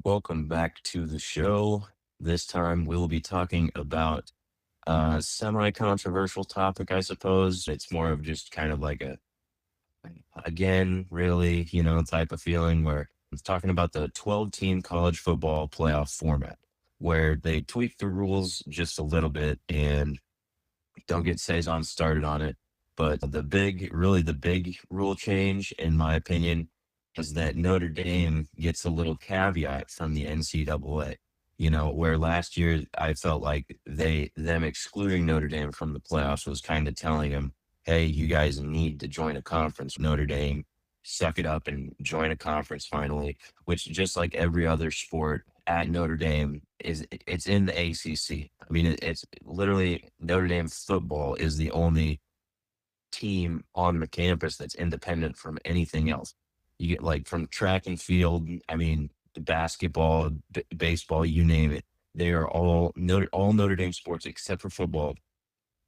Welcome back to the show. This time we'll be talking about a semi-controversial topic, I suppose. It's more of just kind of like again, really, type of feeling where it's talking about the 12-team college football playoff format, where they tweak the rules just a little bit and don't get Saison started on it. But the big rule change, in my opinion, is that Notre Dame gets a little caveat from the NCAA. Where last year I felt like them excluding Notre Dame from the playoffs was kind of telling them, hey, you guys need to join a conference. Notre Dame, suck it up and join a conference finally, which just like every other sport at Notre Dame it's in the ACC. I mean, it's literally Notre Dame football is the only team on the campus that's independent from anything else. You get like from track and field, I mean, basketball, baseball, you name it. They are all Notre Dame sports except for football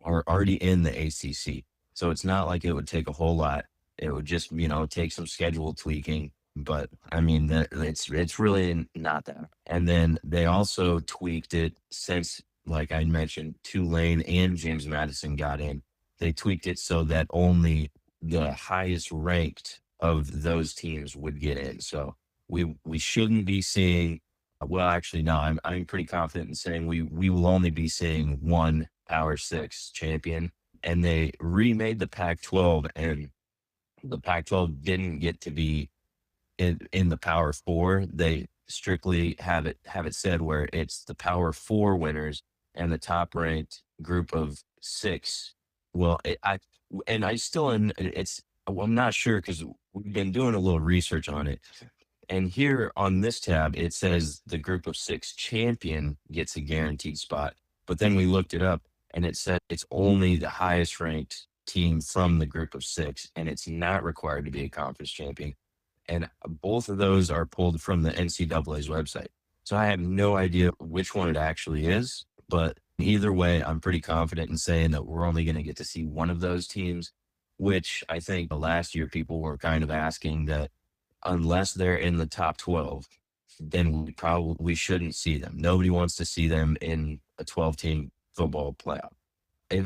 are already in the ACC. So it's not like it would take a whole lot. It would just, take some schedule tweaking. But I mean, it's really not that. And then they also tweaked it since, like I mentioned, Tulane and James Madison got in. They tweaked it so that only the highest ranked of those teams would get in. So we shouldn't be seeing. Well, actually, no. I'm pretty confident in saying we will only be seeing one Power Six champion, and they remade the Pac-12, and the Pac-12 didn't get to be in the Power Four. They strictly have it said where it's the Power Four winners and the top ranked group of six. Well, I still I'm not sure because we've been doing a little research on it. And here on this tab, it says the group of six champion gets a guaranteed spot. But then we looked it up and it said it's only the highest ranked team from the group of six, and it's not required to be a conference champion. And both of those are pulled from the NCAA's website. So I have no idea which one it actually is, but either way, I'm pretty confident in saying that we're only going to get to see one of those teams, which I think last year people were kind of asking that unless they're in the top 12, then we shouldn't see them. Nobody wants to see them in a 12-team football playoff,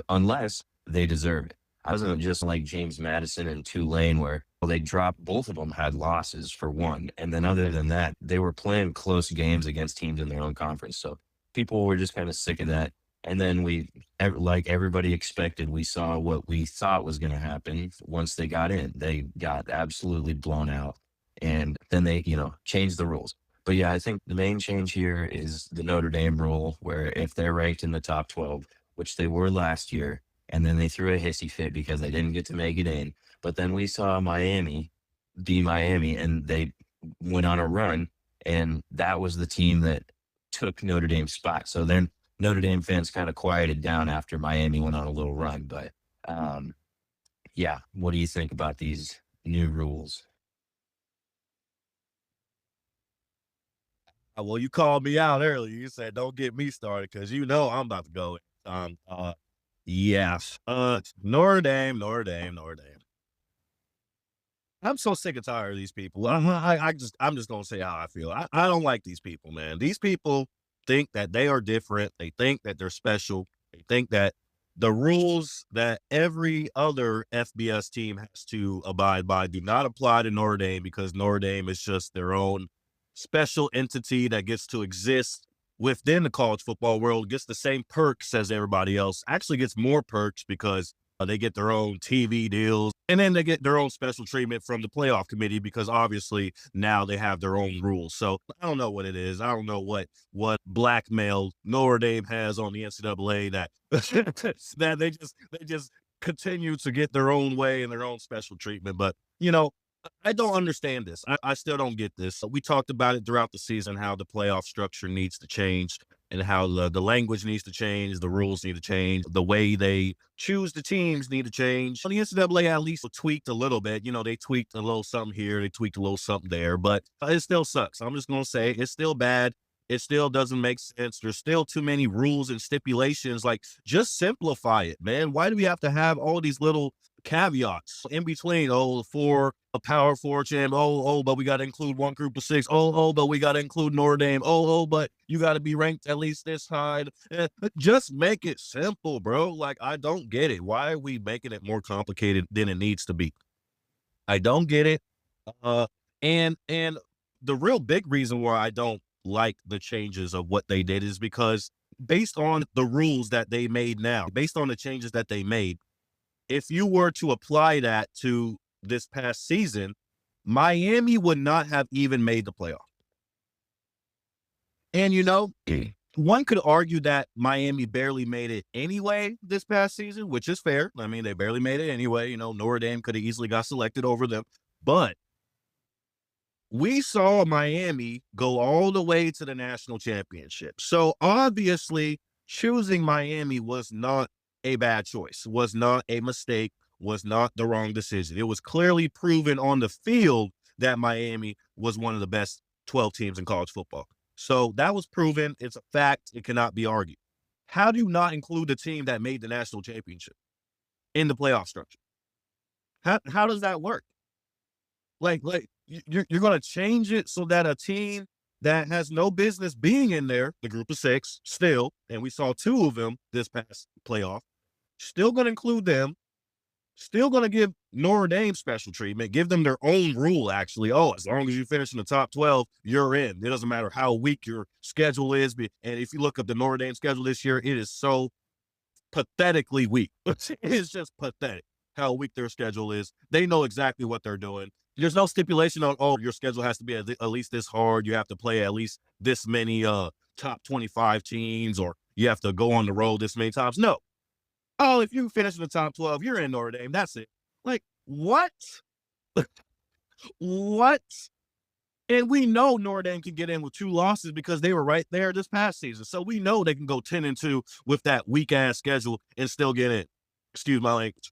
unless they deserve it. I wasn't just like James Madison and Tulane where they dropped, both of them had losses for one. And then other than that, they were playing close games against teams in their own conference. So people were just kind of sick of that. And then like everybody expected, we saw what we thought was going to happen once they got in. They got absolutely blown out. And then they, changed the rules. But yeah, I think the main change here is the Notre Dame rule, where if they're ranked in the top 12, which they were last year, and then they threw a hissy fit because they didn't get to make it in. But then we saw Miami be Miami, and they went on a run, and that was the team that took Notre Dame's spot. So then Notre Dame fans kind of quieted down after Miami went on a little run. But yeah, what do you think about these new rules? Well, you called me out earlier. You said, "Don't get me started," because I'm about to go. Yes. Notre Dame, Notre Dame, Notre Dame. I'm so sick and tired of these people. I'm just gonna say how I feel. I don't like these people, man. These people think that they are different. They think that they're special. They think that the rules that every other FBS team has to abide by do not apply to Notre Dame because Notre Dame is just their own special entity that gets to exist within the college football world, gets the same perks as everybody else, actually gets more perks because they get their own TV deals, and then they get their own special treatment from the playoff committee because obviously now they have their own rules. So I don't know what it is. I don't know what blackmail Notre Dame has on the NCAA that that they just continue to get their own way and their own special treatment. But I don't understand this. I still don't get this. We talked about it throughout the season, how the playoff structure needs to change and how the language needs to change, the rules need to change, the way they choose the teams need to change. The NCAA at least tweaked a little bit. They tweaked a little something here, they tweaked a little something there, but it still sucks. I'm just going to say it's still bad. It still doesn't make sense. There's still too many rules and stipulations. Like, just simplify it, man. Why do we have to have all these little caveats in between. Oh, for a power four champ. But we got to include one group of six. But we got to include Notre Dame. But you got to be ranked at least this high. Just make it simple, bro. Like, I don't get it. Why are we making it more complicated than it needs to be? I don't get it. And the real big reason why I don't like the changes of what they did is because based on the rules that they made now, based on the changes that they made, if you were to apply that to this past season, Miami would not have even made the playoff. And, one could argue that Miami barely made it anyway this past season, which is fair. I mean, they barely made it anyway. Notre Dame could have easily got selected over them. But we saw Miami go all the way to the national championship. So obviously, choosing Miami was not a bad choice, was not a mistake, was not the wrong decision. It was clearly proven on the field that Miami was one of the best 12 teams in college football. So that was proven. It's a fact. It cannot be argued. How do you not include the team that made the national championship in the playoff structure? How does that work? Like you're going to change it so that a team that has no business being in there, the group of six, still, and we saw two of them this past playoff, still going to include them, still going to give Notre Dame special treatment, give them their own rule, actually. Oh, as long as you finish in the top 12, you're in. It doesn't matter how weak your schedule is. And if you look up the Notre Dame schedule this year, it is so pathetically weak. It's just pathetic how weak their schedule is. They know exactly what they're doing. There's no stipulation on, your schedule has to be at least this hard. You have to play at least this many top 25 teams, or you have to go on the road this many times. No. Oh, if you finish in the top 12, you're in Notre Dame. That's it. Like, what? What? And we know Notre Dame can get in with 2 losses because they were right there this past season. So we know they can go 10-2 with that weak ass schedule and still get in. Excuse my language.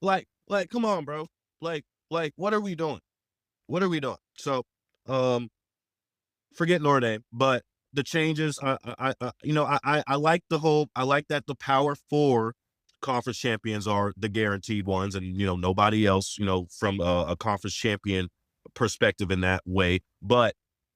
like, come on, bro. Like, what are we doing? What are we doing? So, forget Notre Dame, but the changes, I like I like that the Power Four conference champions are the guaranteed ones, and nobody else, from a conference champion perspective in that way. But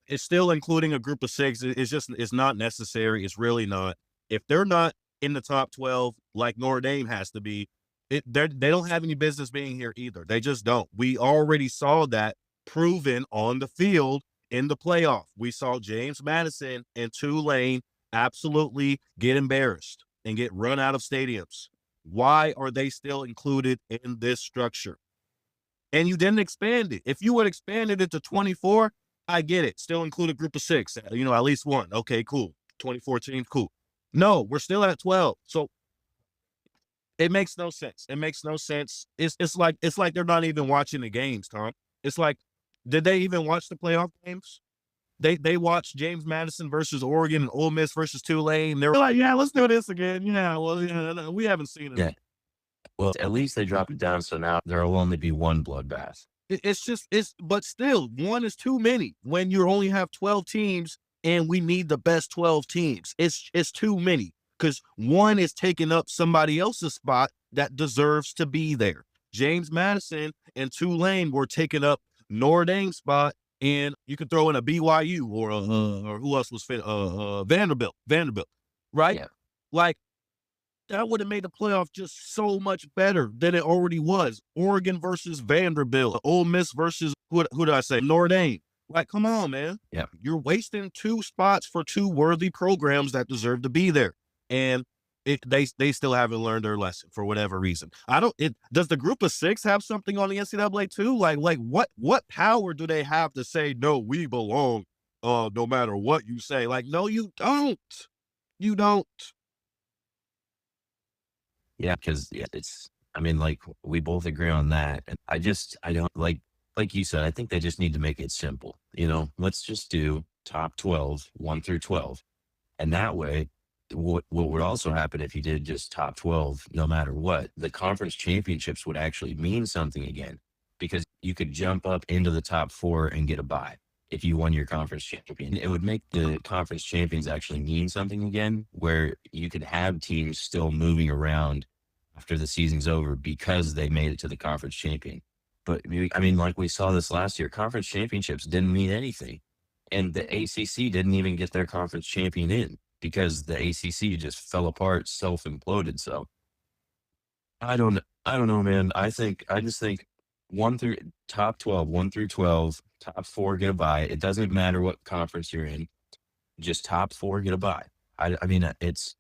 it's still including a group of 6. It's not necessary. It's really not. If they're not in the top 12, like Notre Dame has to be, they don't have any business being here either. They just don't. We already saw that proven on the field in the playoff. We saw James Madison and Tulane absolutely get embarrassed and get run out of stadiums. Why are they still included in this structure? And you didn't expand it. If you had expanded it to 24, I get it. Still include a group of 6, at least one. Okay, cool. 24 teams, cool. No, we're still at 12. So it makes no sense. It makes no sense. It's like they're not even watching the games, Tom. It's like, did they even watch the playoff games? They watched James Madison versus Oregon and Ole Miss versus Tulane. They're like, yeah, let's do this again. Yeah, well, we haven't seen it. Yeah. Well, at least they dropped it down, so now there will only be one bloodbath. But still, one is too many when you only have 12 teams and we need the best 12 teams. It's too many because one is taking up somebody else's spot that deserves to be there. James Madison and Tulane were taking up Notre Dame's spot, and you could throw in a BYU or who else was fit? Vanderbilt, right? Yeah. Like, that would have made the playoff just so much better than it already was. Oregon versus Vanderbilt, Ole Miss versus who did I say? Notre Dame. Like, come on, man. Yeah. You're wasting 2 spots for 2 worthy programs that deserve to be there. And they still haven't learned their lesson for whatever reason. Does the group of 6 have something on the NCAA too? Like what power do they have to say, no, we belong, no matter what you say? Like, no, you don't. You don't. Yeah, because we both agree on that. And I don't like you said, I think they just need to make it simple. Let's just do top 12, 1 through 12. And that way, what would also happen if you did just top 12, no matter what, the conference championships would actually mean something again, because you could jump up into the top 4 and get a bye if you won your conference champion. It would make the conference champions actually mean something again, where you could have teams still moving around after the season's over because they made it to the conference champion. But I mean, like we saw this last year, conference championships didn't mean anything. And the ACC didn't even get their conference champion in because the ACC just fell apart, self imploded. So I don't know, man. I just think one through top 12, 1 through 12, top four get a bye. It doesn't matter what conference you're in, just top four get a bye. I mean, it's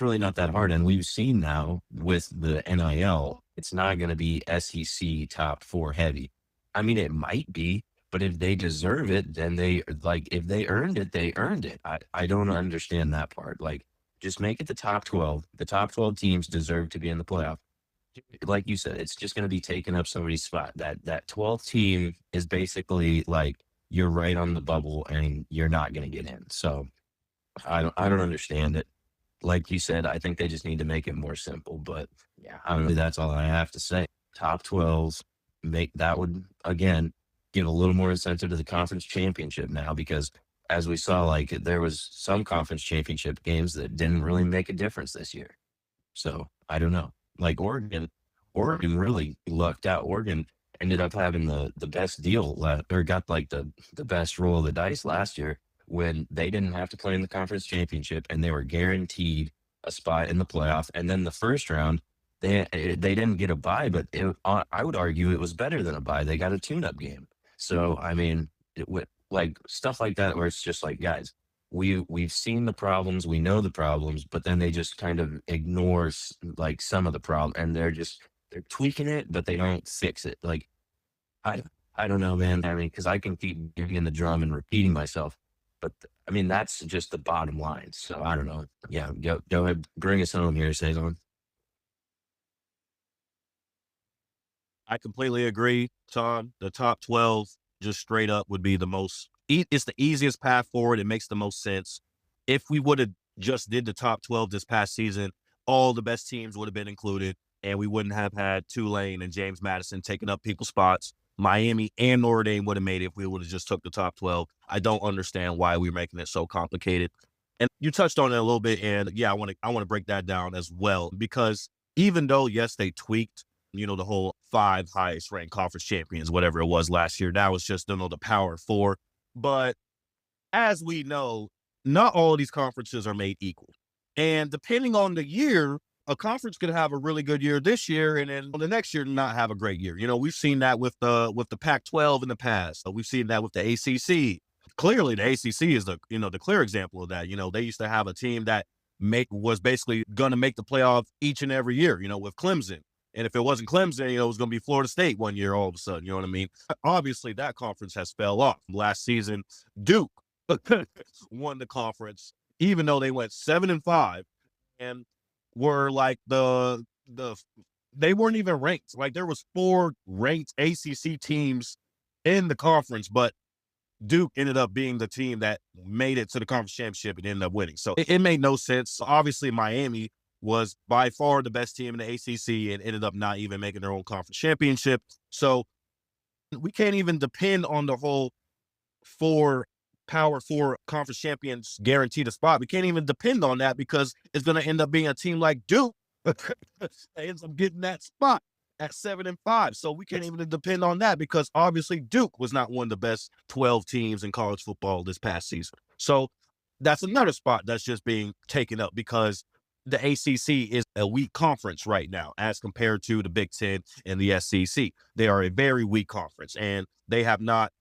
really not that hard. And we've seen now with the NIL, it's not going to be SEC top four heavy. I mean, it might be, but if they deserve it, then if they earned it, they earned it. I don't understand that part. Like, just make it the top 12. The top 12 teams deserve to be in the playoff. Like you said, it's just going to be taking up somebody's spot. That 12th team is basically like you're right on the bubble and you're not going to get in. So I don't understand it. Like you said, I think they just need to make it more simple. But yeah, I don't know. That's all I have to say. Top 12s make that would again give a little more incentive to the conference championship now because as we saw, like there was some conference championship games that didn't really make a difference this year. So I don't know. Like Oregon really lucked out. Oregon ended up having the best deal or got like the best roll of the dice last year when they didn't have to play in the conference championship and they were guaranteed a spot in the playoff. And then the first round, they didn't get a bye, but I would argue it was better than a bye. They got a tune-up game. So I mean, with like stuff like that, where it's just like, guys, we've seen the problems, we know the problems, but then they just kind of ignore like some of the problem, and they're tweaking it, but they don't fix it. Like I I don't know, man. I mean, because I can keep giving the drum and repeating myself, but I mean that's just the bottom line. So I don't know. Yeah, go ahead, bring us home here, Saison. I completely agree, Tom. The top 12 just straight up would be the most, it's the easiest path forward. It makes the most sense. If we would have just did the top 12 this past season, all the best teams would have been included, and we wouldn't have had Tulane and James Madison taking up people's spots. Miami and Notre Dame would have made it if we would have just took the top 12. I don't understand why we're making it so complicated. And you touched on it a little bit, and yeah, I want to break that down as well because even though yes, they tweaked the whole five highest ranked conference champions, whatever it was last year. That was just, the power four. But as we know, not all of these conferences are made equal. And depending on the year, a conference could have a really good year this year and then the next year not have a great year. We've seen that with the Pac-12 in the past. We've seen that with the ACC. Clearly, the ACC is the clear example of that. They used to have a team that was basically going to make the playoff each and every year, with Clemson. And if it wasn't Clemson, it was going to be Florida State one year all of a sudden. You know what I mean? Obviously, that conference has fell off. Last season, Duke won the conference, even though they went 7-5 and were like they weren't even ranked. Like there was 4 ranked ACC teams in the conference, but Duke ended up being the team that made it to the conference championship and ended up winning. So it made no sense. Obviously, Miami was by far the best team in the ACC and ended up not even making their own conference championship. So we can't even depend on the whole Power Four conference champions guaranteed a spot. We can't even depend on that because it's going to end up being a team like Duke that ends up getting that spot at 7-5. So we can't even depend on that because obviously Duke was not one of the best 12 teams in college football this past season. So that's another spot that's just being taken up because the ACC is a weak conference right now as compared to the Big Ten and the SEC. They are a very weak conference, and they have not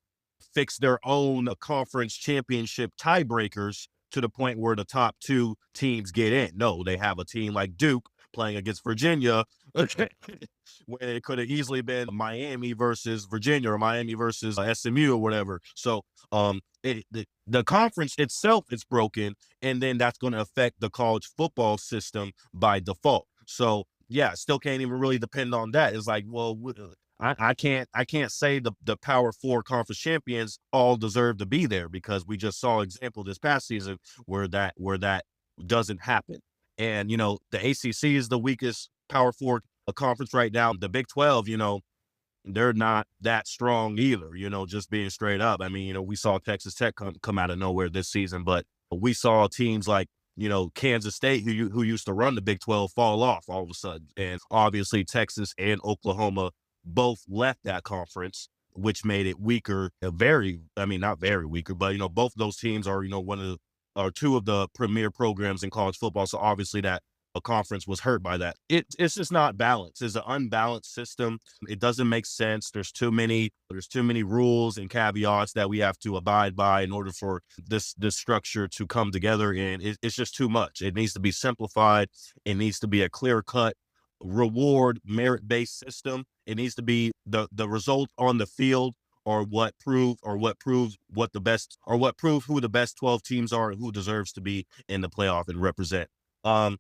fixed their own conference championship tiebreakers to the point where the top 2 teams get in. No, they have a team like Duke playing against Virginia when it could have easily been Miami versus Virginia or Miami versus SMU or whatever. So the conference itself is broken, and then that's going to affect the college football system by default. So yeah, still can't even really depend on that. It's like, well, I can't say the Power Four conference champions all deserve to be there because we just saw an example this past season where that doesn't happen. And the ACC is the weakest Power Four conference right now. The Big 12, they're not that strong either, just being straight up. I mean, we saw Texas Tech come out of nowhere this season, but we saw teams like Kansas State, who used to run the Big 12, fall off all of a sudden. And obviously, Texas and Oklahoma both left that conference, which made it weaker. I mean, not very weaker, but both of those teams are one of the or two of the premier programs in college football. So obviously, that a conference was hurt by that. It's just not balanced. It's an unbalanced system. It doesn't make sense. There's too many rules and caveats that we have to abide by in order for this structure to come together, and it's just too much. It needs to be simplified. It needs to be a clear cut reward merit based system. It needs to be the result on the field, or what proves what the best, or what proves who the best 12 teams are and who deserves to be in the playoff and represent. Um,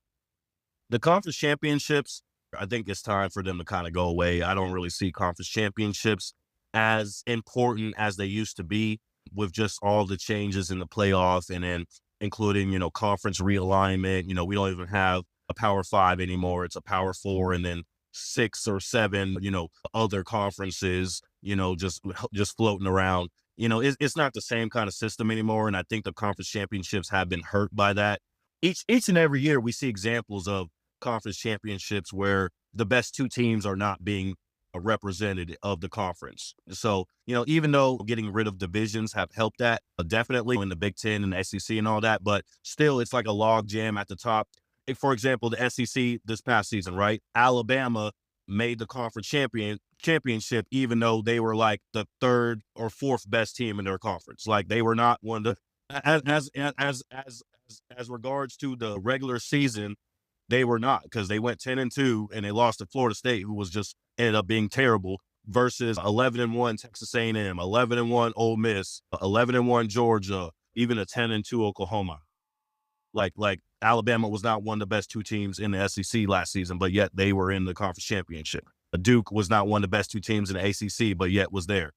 the conference championships, I think it's time for them to kind of go away. I don't really see conference championships as important as they used to be, with just all the changes in the playoff, and then including, conference realignment. We don't even have a power five anymore. It's a power four, and then six or seven, other conferences, just floating around. It's not the same kind of system anymore. And I think the conference championships have been hurt by that. Each and every year we see examples of conference championships where the best two teams are not being a representative of the conference. So, even though getting rid of divisions have helped that, definitely in the Big Ten and the SEC and all that, but still it's like a log jam at the top. For example, the SEC this past season, right? Alabama made the conference championship, even though they were like the third or fourth best team in their conference. Like, they were not one of the, as regards to the regular season, they were not, because they went 10-2 and they lost to Florida State, who was just ended up being terrible, versus 11-1 Texas A&M, 11-1 Ole Miss, 11-1 Georgia, even a 10-2 Oklahoma. Like Alabama was not one of the best two teams in the SEC last season, but yet they were in the conference championship. Duke was not one of the best two teams in the ACC, but yet was there.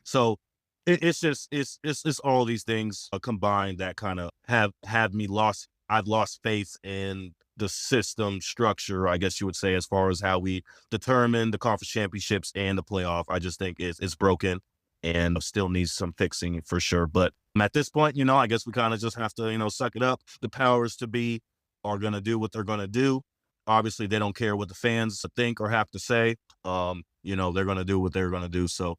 So it's all these things combined that kind of have me lost. I've lost faith in the system structure, I guess you would say, as far as how we determine the conference championships and the playoff. I just think it's broken and still needs some fixing for sure. But at this point, I guess we kind of just have to, suck it up. The powers to be are going to do what they're going to do. Obviously, they don't care what the fans think or have to say. They're going to do what they're going to do. So,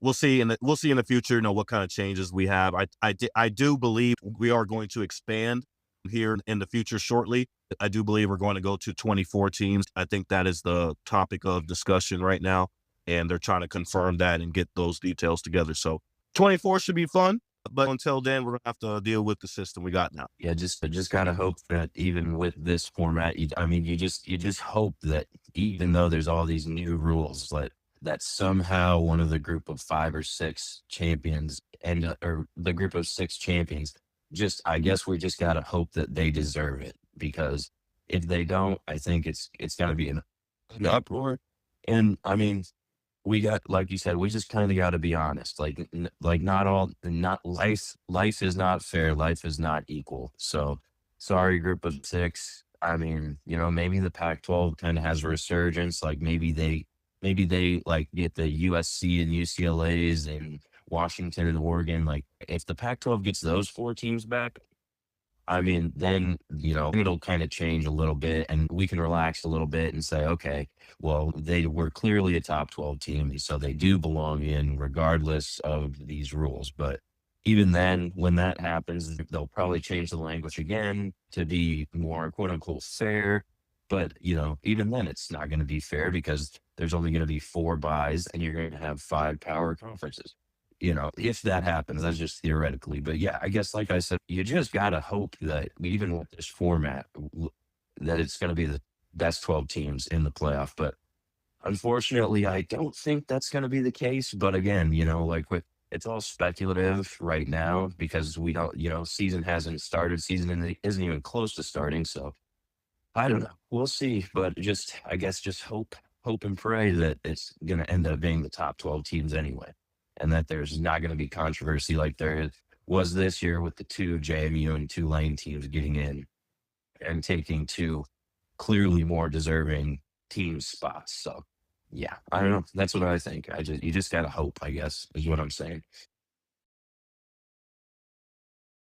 we'll see in the future, what kind of changes we have. I do believe we are going to expand here in the future shortly. I do believe we're going to go to 24 teams. I think that is the topic of discussion right now, and they're trying to confirm that and get those details together. So 24 should be fun, but until then, we're gonna have to deal with the system we got now. Yeah, just gotta hope that even with this format, you just hope that even though there's all these new rules, that somehow one of the group of 5 or 6 champions, or the group of 6 champions, I guess we just gotta hope that they deserve it, because if they don't, I think it's gonna be an uproar. And I mean, like you said, we just kind of got to be honest. Not life is not fair. Life is not equal. So sorry, group of 6. I mean, maybe the Pac-12 kind of has a resurgence. Like, maybe they like get the USC and UCLA's and Washington and Oregon. Like, if the Pac-12 gets those 4 teams back, I mean, then, it'll kind of change a little bit, and we can relax a little bit and say, okay, well, they were clearly a top 12 team, so they do belong in regardless of these rules. But even then, when that happens, they'll probably change the language again to be more quote unquote fair. But, even then, it's not going to be fair, because there's only going to be 4 buys and you're going to have 5 power conferences. If that happens, that's just theoretically. But yeah, I guess, like I said, you just got to hope that even with this format, that it's going to be the best 12 teams in the playoff. But unfortunately, I don't think that's going to be the case. But again, it's all speculative right now, because we don't, season hasn't started. Season isn't even close to starting. So I don't know. We'll see. But I guess just hope and pray that it's going to end up being the top 12 teams anyway, and that there's not going to be controversy like there was this year with the 2 JMU and Tulane teams getting in and taking 2 clearly more deserving team spots. So yeah, I don't know. That's what I think. You just got to hope, I guess, is what I'm saying.